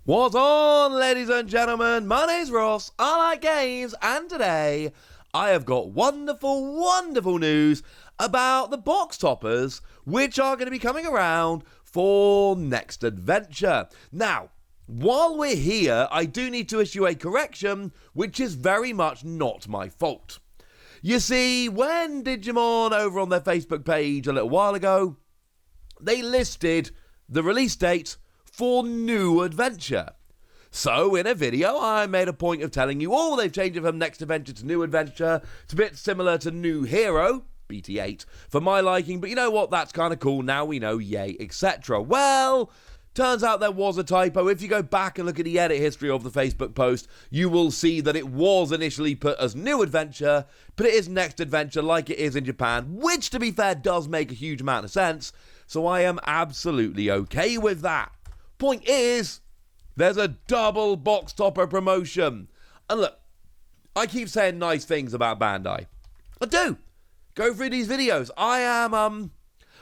What's on, ladies and gentlemen? My name's Ross, I like games, and today I have got wonderful news about the box toppers, which are going to be coming around for next adventure. Now, while we're here, I do need to issue a correction, which is very much not my fault. You see, when Digimon over on their Facebook page a little while ago, they listed the release date for New Adventure. So in a video, I made a point of telling you, they've changed it from Next Adventure to New Adventure. It's a bit similar to New Hero, BT8, for my liking, but you know what, that's kind of cool, now we know, yay, etc. Well, turns out there was a typo. If you go back and look at the edit history of the Facebook post, you will see that it was initially put as New Adventure, but it is Next Adventure like it is in Japan, which to be fair does make a huge amount of sense, so I am absolutely okay with that. Point is, there's a double box topper promotion. And look, I keep saying nice things about Bandai. I do. Go through these videos. I am,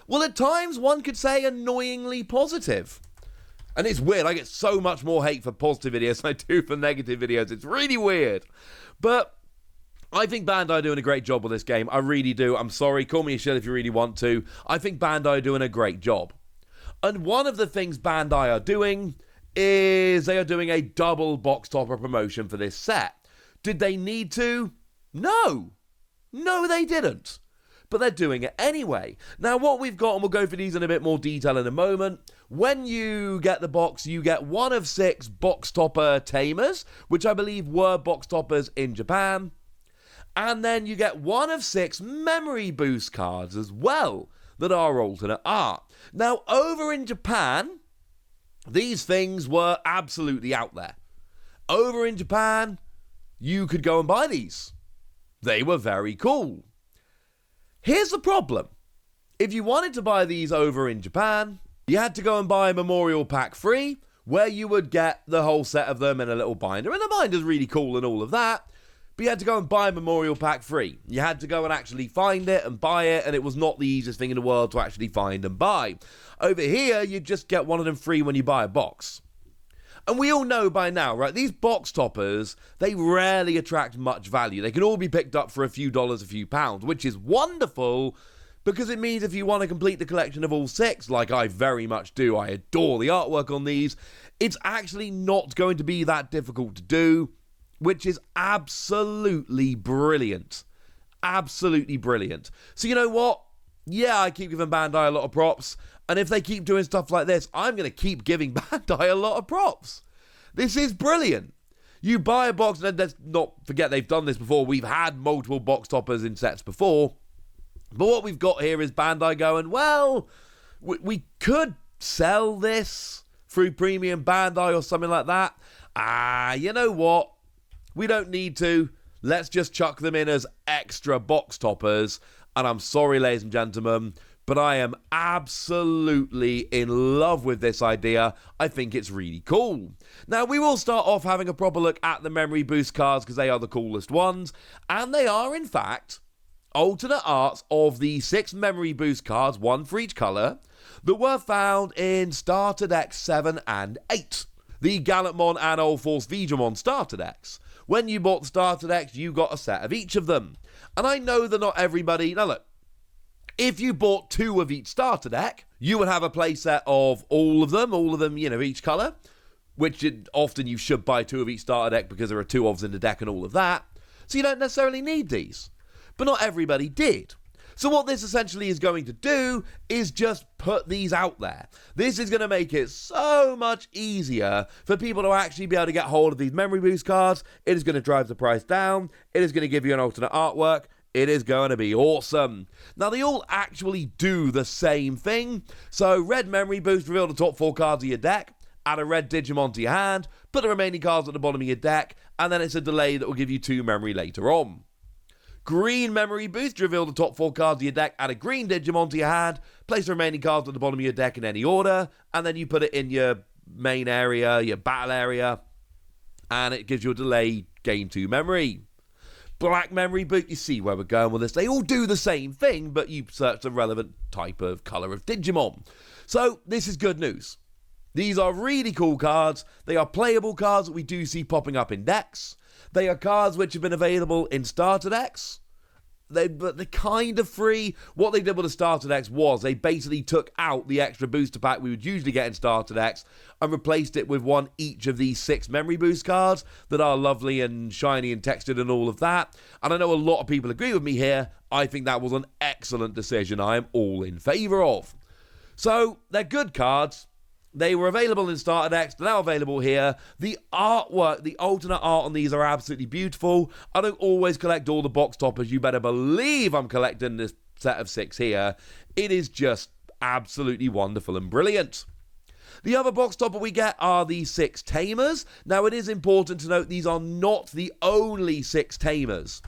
well, at times one could say annoyingly positive. And it's weird. I get so much more hate for positive videos than I do for negative videos. It's really weird. But I think Bandai are doing a great job with this game. I really do. I'm sorry. Call me a shit if you really want to. I think Bandai are doing a great job. And one of the things Bandai are doing is they are doing a double box topper promotion for this set. Did they need to? No. No, they didn't. But they're doing it anyway. Now, what we've got, and we'll go through these in a bit more detail in a moment, when you get the box, you get one of 6 box topper Tamers, which I believe were box toppers in Japan. And then you get one of 6 memory boost cards as well that are alternate art. Now, over in Japan, these things were absolutely out there. Over in Japan, you could go and buy these. They were very cool. Here's the problem. If you wanted to buy these over in Japan, you had to go and buy Memorial Pack 3, where you would get the whole set of them in a little binder. And the binder's really cool and all of that. But you had to go and buy Memorial Pack 3. You had to go and actually find it and buy it, and it was not the easiest thing in the world to actually find and buy. Over here, you just get one of them free when you buy a box. And we all know by now, right, these box toppers, they rarely attract much value. They can all be picked up for a few dollars, a few pounds, which is wonderful, because it means if you want to complete the collection of all 6, like I very much do, I adore the artwork on these, it's actually not going to be that difficult to do, which is absolutely brilliant. Absolutely brilliant. So you know what? Yeah, I keep giving Bandai a lot of props. And if they keep doing stuff like this, I'm going to keep giving Bandai a lot of props. This is brilliant. You buy a box, and let's not forget they've done this before. We've had multiple box toppers in sets before. But what we've got here is Bandai going, well, we could sell this through Premium Bandai or something like that. You know what? We don't need to. Let's just chuck them in as extra box toppers. And I'm sorry, ladies and gentlemen, but I am absolutely in love with this idea. I think it's really cool. Now, we will start off having a proper look at the memory boost cards because they are the coolest ones. And they are, in fact, alternate arts of the 6 memory boost cards, 1 for each colour, that were found in Starter Decks 7 and 8. The Gallantmon and Old Force Vegemon Starter Decks. When you bought the Starter Decks, you got a set of each of them. And I know that not everybody... Now look, if you bought 2 of each starter deck, you would have a playset of all of them, you know, each colour, which often you should buy 2 of each starter deck because there are 2 ofs in the deck and all of that. So you don't necessarily need these. But not everybody did. So what this essentially is going to do is just put these out there. This is going to make it so much easier for people to actually be able to get hold of these memory boost cards. It is going to drive the price down. It is going to give you an alternate artwork. It is going to be awesome. Now, they all actually do the same thing. So, red memory boost, reveal the top 4 cards of your deck, add a red Digimon to your hand, put the remaining cards at the bottom of your deck, and then it's a delay that will give you 2 memory later on. Green memory boost, reveal the top 4 cards of your deck, add a green Digimon to your hand, place the remaining cards at the bottom of your deck in any order, and then you put it in your main area, your battle area, and it gives you a delay, gain 2 memory. Black memory boot, you see where we're going with this. They all do the same thing, but you search the relevant type of colour of Digimon. So, this is good news. These are really cool cards. They are playable cards that we do see popping up in decks. They are cards which have been available in starter decks. But they're kind of free. What they did with the starter decks was they basically took out the extra booster pack we would usually get in starter decks and replaced it with one each of these 6 memory boost cards that are lovely and shiny and textured and all of that. And I know a lot of people agree with me here. I think that was an excellent decision. I am all in favour of. So they're good cards. They were available in starter decks, they're now available here. The artwork, the alternate art on these are absolutely beautiful. I don't always collect all the box toppers. You better believe I'm collecting this set of 6 here. It is just absolutely wonderful and brilliant. The other box topper we get are the 6 Tamers. Now, it is important to note these are not the only 6 Tamers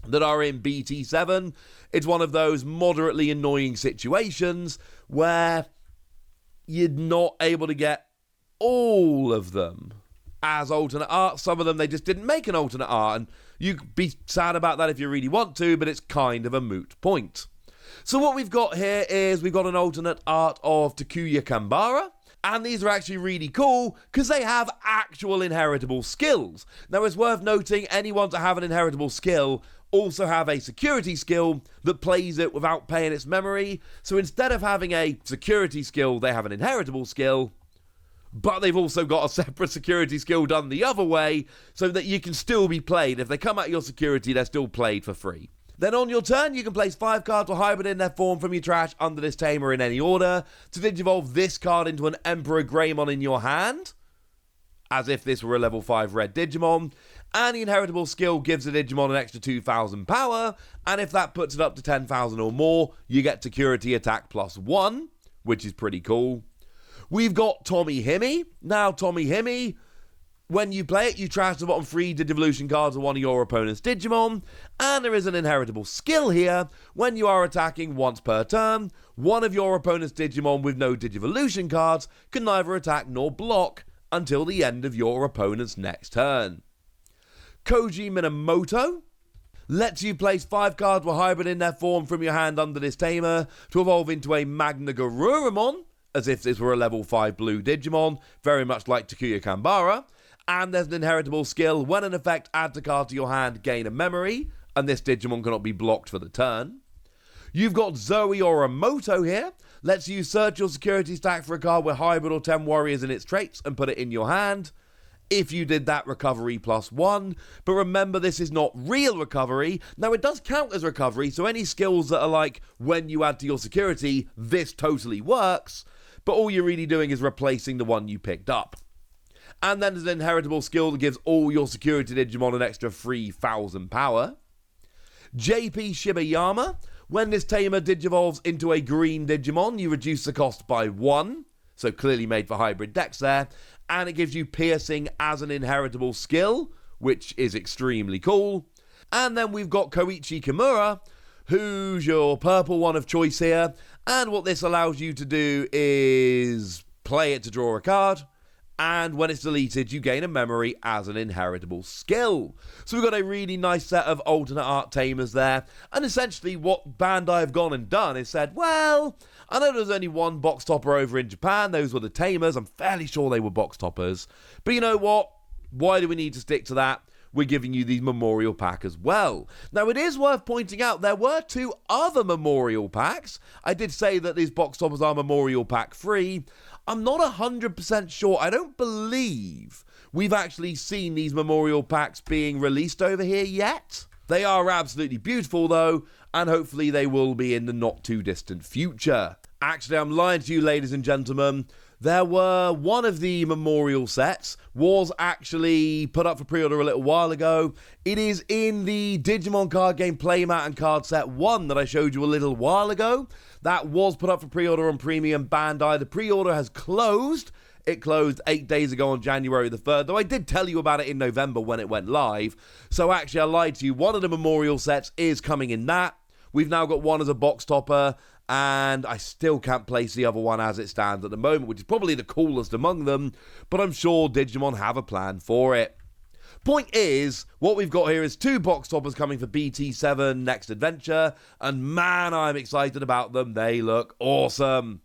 that are in BT7. It's one of those moderately annoying situations where you're not able to get all of them as alternate art. Some of them, they just didn't make an alternate art, and you could be sad about that if you really want to, but it's kind of a moot point. So what we've got here is we've got an alternate art of Takuya Kambara, and these are actually really cool because they have actual inheritable skills. Now, it's worth noting, anyone to have an inheritable skill also have a security skill that plays it without paying its memory. So instead of having a security skill, they have an inheritable skill, but they've also got a separate security skill done the other way so that you can still be played. If they come out your security, they're still played for free. Then on your turn, you can place 5 cards or hybrid in their form from your trash under this tamer in any order to digivolve this card into an Emperor Greymon in your hand, as if this were a level 5 red Digimon. And the inheritable skill gives the Digimon an extra 2,000 power, and if that puts it up to 10,000 or more, you get security attack +1, which is pretty cool. We've got Tommy Himi. Now, Tommy Himi, when you play it, you trash the bottom 3 Digivolution cards of one of your opponent's Digimon, and there is an inheritable skill here. When you are attacking once per turn, one of your opponent's Digimon with no Digivolution cards can neither attack nor block until the end of your opponent's next turn. Koji Minamoto lets you place 5 cards with hybrid in their form from your hand under this tamer to evolve into a Magna Garurumon, as if this were a level 5 blue Digimon, very much like Takuya Kambara. And there's an inheritable skill, when an effect adds a card to your hand, gain a memory, and this Digimon cannot be blocked for the turn. You've got Zoe Oramoto here, lets you search your security stack for a card with hybrid or 10 warriors in its traits and put it in your hand. If you did that, recovery +1, but remember this is not real recovery. Now it does count as recovery, so any skills that are like when you add to your security, this totally works, but all you're really doing is replacing the one you picked up. And then there's an inheritable skill that gives all your security Digimon an extra 3,000 power. JP Shibayama, when this tamer digivolves into a green Digimon, you reduce the cost by 1, so clearly made for hybrid decks there, and it gives you piercing as an inheritable skill, which is extremely cool. And then we've got Koichi Kimura, who's your purple one of choice here, and what this allows you to do is play it to draw a card, and when it's deleted, you gain a memory as an inheritable skill. So we've got a really nice set of alternate art tamers there, and essentially what Bandai have gone and done is said, well, I know there's only one box topper over in Japan, those were the Tamers, I'm fairly sure they were box toppers, but you know what, why do we need to stick to that? We're giving you the memorial pack as well. Now, it is worth pointing out there were 2 other memorial packs. I did say that these box toppers are memorial pack free. I'm not 100% sure. I don't believe we've actually seen these memorial packs being released over here yet. They are absolutely beautiful though, and hopefully they will be in the not too distant future. Actually, I'm lying to you, ladies and gentlemen. There were one of the memorial sets was actually put up for pre-order a little while ago. It is in the Digimon card game playmat and card set 1 that I showed you a little while ago. That was put up for pre-order on Premium Bandai. The pre-order has closed. It closed 8 days ago on January the 3rd, though I did tell you about it in November when it went live. So actually, I lied to you. One of the memorial sets is coming in that. We've now got one as a box topper, and I still can't place the other one as it stands at the moment, which is probably the coolest among them, but I'm sure Digimon have a plan for it. Point is, what we've got here is 2 box toppers coming for BT7 Next Adventure, and man, I'm excited about them. They look awesome.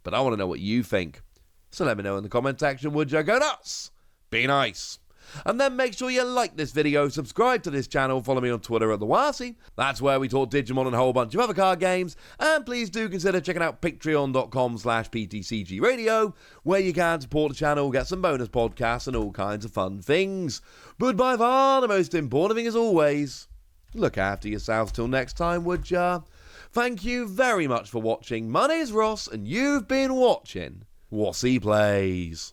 But I want to know what you think. So let me know in the comment section, would you? Go nuts! Be nice! And then make sure you like this video, subscribe to this channel, follow me on Twitter at TheWasi. That's where we talk Digimon and a whole bunch of other card games. And please do consider checking out patreon.com/PTCG Radio, where you can support the channel, get some bonus podcasts and all kinds of fun things. But by far the most important thing is always, look after yourselves till next time, would ya? Thank you very much for watching. My name's Ross, and you've been watching Wasi Plays.